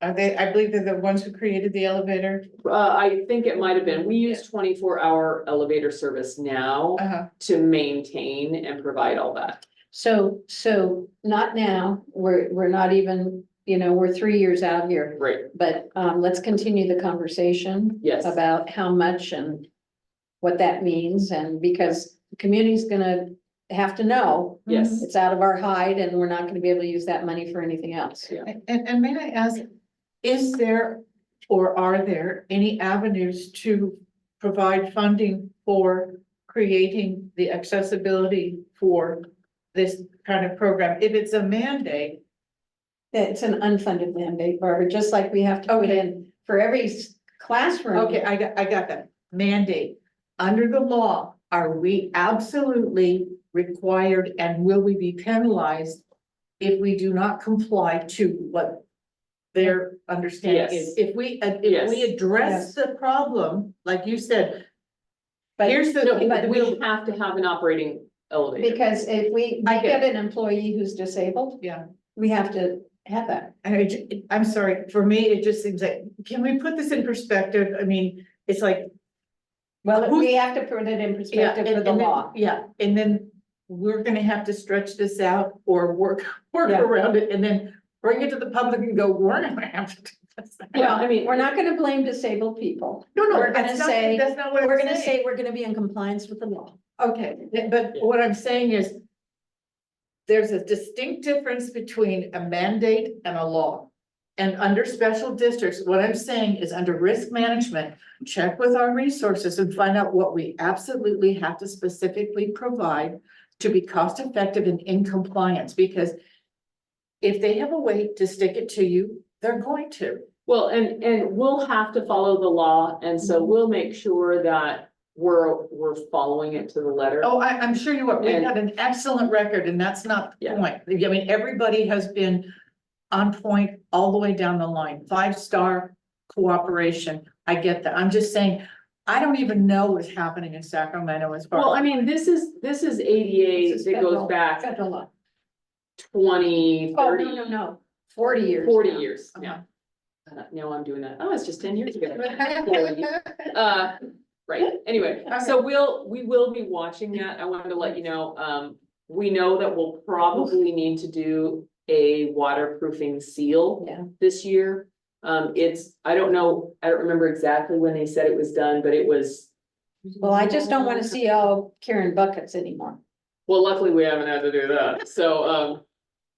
Are they, I believe they're the ones who created the elevator? I think it might have been, we use 24-hour elevator service now to maintain and provide all that. So not now, we're not even, we're 3 years out here. Right, But let's continue the conversation yes, about how much and what that means, and because the community's gonna have to know. yes. It's out of our hide and we're not gonna be able to use that money for anything else. Yeah. And may I ask, is there or are there any avenues to provide funding for creating the accessibility for this kind of program? If it's a mandate, It's an unfunded mandate, Barbara, just like we have to put Okay. in for every classroom. okay, I got that, mandate. Under the law, are we absolutely required and will we be penalized if we do not comply to what their understanding is? Yes. If we Yes. address the problem, like you said, But here's the. No, but we have to have an operating elevator. because if we I get get an employee who's disabled, Yeah, we have to have that. and I'm sorry, for me, it just seems like, can we put this in perspective? I mean, it's like. Well, Who's- we have to put it in Yeah, perspective for and the then- law. Yeah, and then we're gonna have to stretch this out or work Yeah. around it and then bring it to the public and go, we're gonna have to do this. Well, I mean, We're not gonna blame disabled people. No, no, we're gonna that's not, say- that's not what I'm We're gonna saying. say we're gonna be in compliance with the law. Okay, but what I'm saying is there's a distinct difference between a mandate and a law. And under special districts, what I'm saying is under risk management, check with our resources and find out what we absolutely have to specifically provide to be cost effective and in compliance, because if they have a way to stick it to you, they're going to. well, and we'll have to follow the law, and so we'll make sure that we're following it to the letter. Oh, I'm sure you are. We've And- got an excellent record and that's not the Yeah. point. I mean, everybody has been on point all the way down the line, 5-star cooperation. I get that. I'm just saying, I don't even know what's happening in Sacramento as far. Well, as- I mean, this is ADA This is that federal- goes back Federal law. 20, Oh, 30, no, 40 years. 40 now. years Uh-huh. now. Now I'm doing that. Oh, it's just 10 years ago. Right, anyway, so we will be watching that. I wanted to let you know, we know that we'll probably need to do a waterproofing seal Yeah. this year. I don't know, I don't remember exactly when they said it was done, but it was. Well, I just don't wanna see all Karen buckets anymore. Well, luckily we haven't had to do that, so,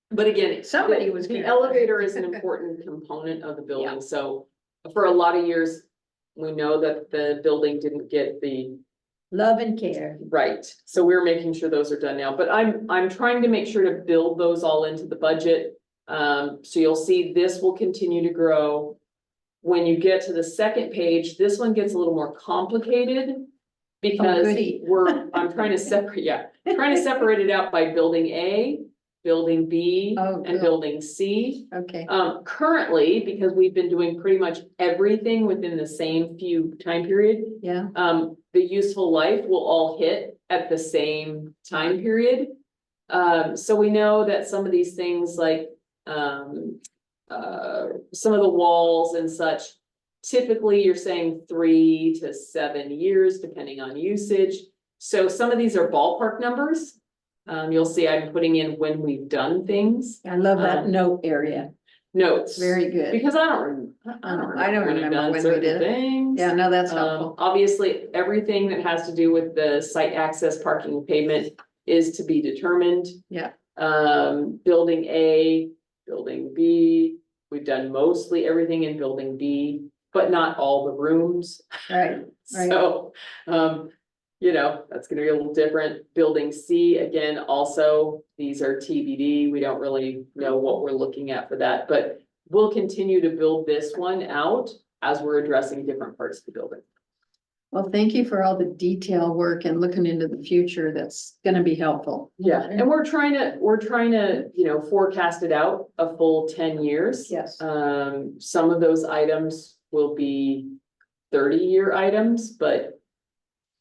but again. Somebody the- was The gonna- elevator is an important component of the building, so for a lot of years. We know that the building didn't get the Love and care. Right, so we're making sure those are done now, but I'm trying to make sure to build those all into the budget. So you'll see this will continue to grow. When you get to the second page, this one gets a little more complicated. Because goody. I'm trying to separate, trying to separate it out by building A, building B, Oh, and good. building C. Okay, Currently, because we've been doing pretty much everything within the same few time period, yeah, the useful life will all hit at the same time period. So we know that some of these things like, some of the walls and such, typically you're saying 3 to 7 years, depending on usage. So some of these are ballpark numbers. You'll see I'm putting in when we've done things, I love that note area. notes. Very good. Because I don't remember I don't when I've remember done when we certain did it. things. Yeah, no, that's helpful. Obviously, everything that has to do with the site access, parking, and pavement is to be determined. Yeah. Building A, building B, we've done mostly everything in building B, but not all the rooms. Right, right. So, that's gonna be a little different. Building C, again, also, these are TBD. We don't really know what we're looking at for that, but we'll continue to build this one out as we're addressing different parts of the building. Well, thank you for all the detail work and looking into the future. That's gonna be helpful. Yeah, and we're trying to, forecast it out a full 10 years. Yes. Some of those items will be 30-year items, but.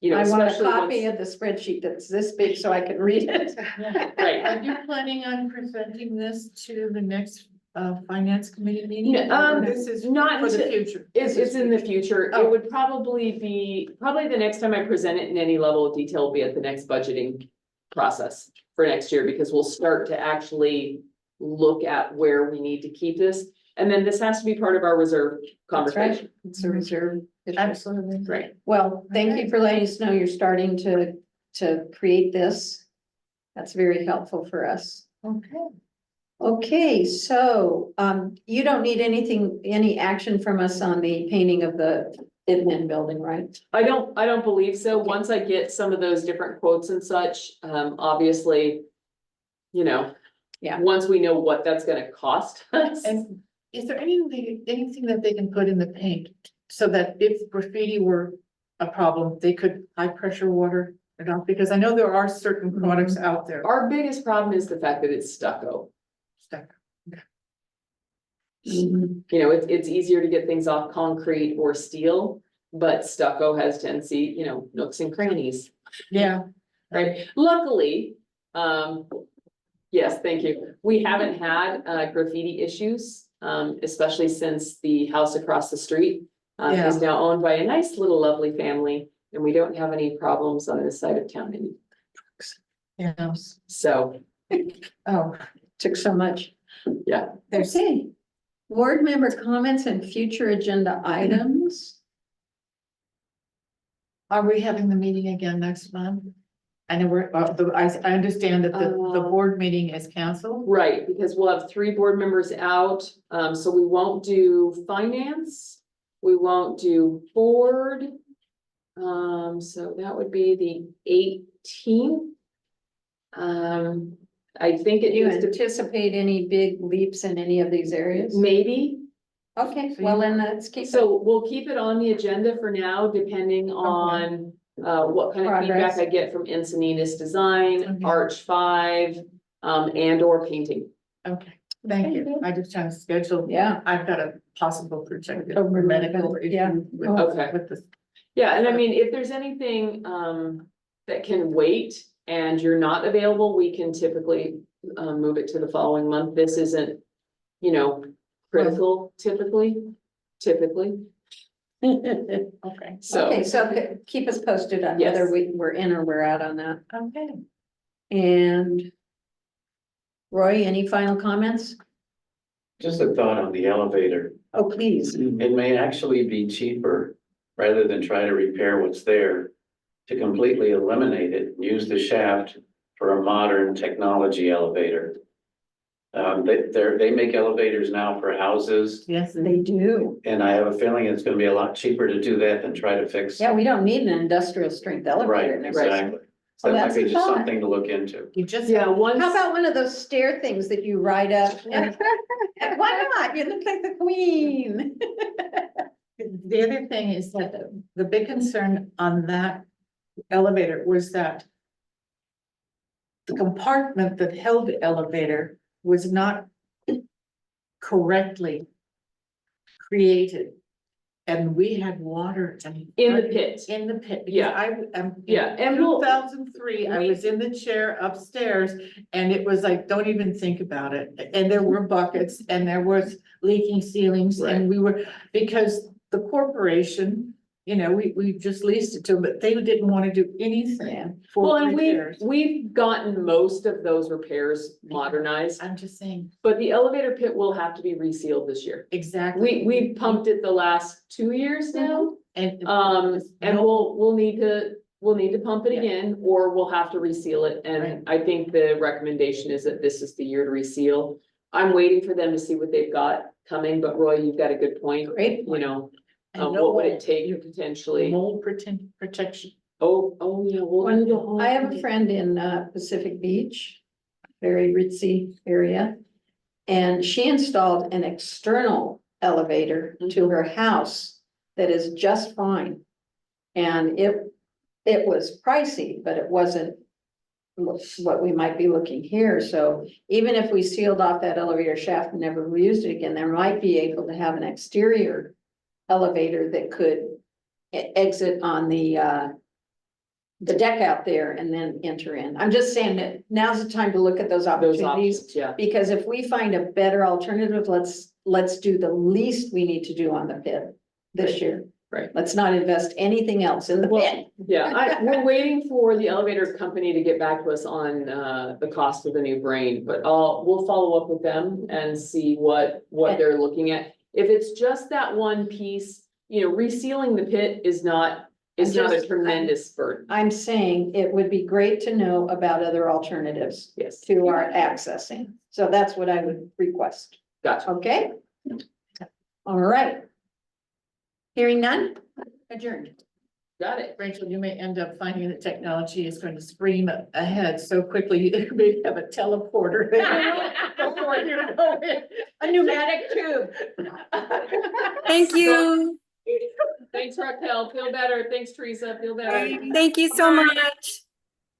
I want a especially copy once- of the spreadsheet that's this big so I can read it. Right. Are you planning on presenting this to the next finance committee meeting? No, Or this is not for the until- future. It's in the future. Oh. It would probably the next time I present it in any level of detail will be at the next budgeting process for next year, because we'll start to actually look at where we need to keep this. And then this has to be part of our reserve That's right. conversation. It's a reserve. issue. Absolutely. Right. Well, thank you for letting us know you're starting to create this. That's very helpful for us. Okay. Okay, so, you don't need any action from us on the painting of the admin building, right? I don't believe so. Once I get some of those different quotes and such, obviously, Yeah. once we know what that's gonna cost us. And is there anything that they can put in the paint so that if graffiti were a problem, they could high pressure water it off? Because I know there are certain products out there. Our biggest problem is the fact that it's stucco. Stuck. It's easier to get things off concrete or steel, but stucco has tendency, nooks and crannies, Yeah. right? Luckily, yes, thank you. We haven't had graffiti issues, especially since the house across the street Yeah. is now owned by a nice little lovely family, and we don't have any problems on this side of town anymore. Yeah. So, Oh, Took so much. yeah. there's, Okay. Board member comments and future agenda items. are we having the meeting again next month? I know I understand that the board meeting is canceled. Right, because we'll have 3 board members out, so we won't do finance, we won't do board. So that would be the 18th. I think it Do you needs to, anticipate any big leaps in any of these areas? maybe, Okay, well then let's keep it. so we'll keep it on the agenda for now, depending on what kind of feedback Progress. I get from Encinitas Design, Okay. Arch 5, and or painting. Okay, thank you. I just trying to schedule. Yeah. I've got a possible projected Oh, medical yeah. issue with, Okay. with this. Yeah, and I mean, if there's anything that can wait and you're not available, we can typically move it to the following month. This isn't, critical typically. Okay. So, Okay, so keep us posted on Yes. whether we're in or we're out on that. Okay. And Roy, any final comments? Just a thought on the elevator. Oh, please. It may actually be cheaper, rather than try to repair what's there, to completely eliminate it, use the shaft for a modern technology elevator. They make elevators now for houses, Yes. They do. and I have a feeling it's gonna be a lot cheaper to do that than try to fix. Yeah, we don't need an industrial strength Right, elevator. exactly. So Well, that that's might a be just thought. something to look into. You just. Yeah, once. How about one of those stair things that you ride up? and- Why not? You look like the queen. The other thing is that the big concern on that elevator was that the compartment that held the elevator was not correctly created. And we had water In the pit. In the pit. Because Yeah. I'm. Yeah, and we'll- 2003, I was in the chair upstairs and it was like, don't even think about it. And there were buckets and there was leaking ceilings and we were, because the corporation, you know, we just leased it to them, but they didn't want to do Yeah. anything Well, for and repairs. we've gotten most of those repairs modernized, I'm just saying, but the elevator pit will have to be resealed this year. exactly. We pumped it the last 2 years now. And. And we'll need to pump it Yeah. again, or we'll have to reseal it, Right. and I think the recommendation is that this is the year to reseal. I'm waiting for them to see what they've got coming, but Roy, you've got a good point, Great. you know, and no what would it mold. take potentially? Mold protection. Oh, yeah, we'll need a whole. I have a friend in Pacific Beach, very ritzy area. And she installed an external elevator to her house that is just fine. And it was pricey, but it wasn't what we might be looking here. So even if we sealed off that elevator shaft and never used it again, there might be able to have an exterior elevator that could exit on the deck out there and then enter in. I'm just saying that now's the time to look at those Those opportunities. options, yeah, Because if we find a better alternative, let's do the least we need to do on the pit this year. Right. Let's not invest anything else in the pit. yeah, we're waiting for the elevator company to get back to us on the cost of the new brain, but we'll follow up with them and see what they're looking at. If it's just that one piece, you know, resealing the pit is not a tremendous burden. I'm saying it would be great to know about other alternatives Yes, to our accessing. So that's what I would request. gotcha. Okay? All right. Hearing none, adjourned. Got it. Rachel, you may end up finding that technology is going to scream ahead so quickly, you may have a teleporter. Before you know it. A pneumatic tube. Thank you. Thanks, Raquel. Feel better. Thanks, Teresa. Feel better. Thank you so much.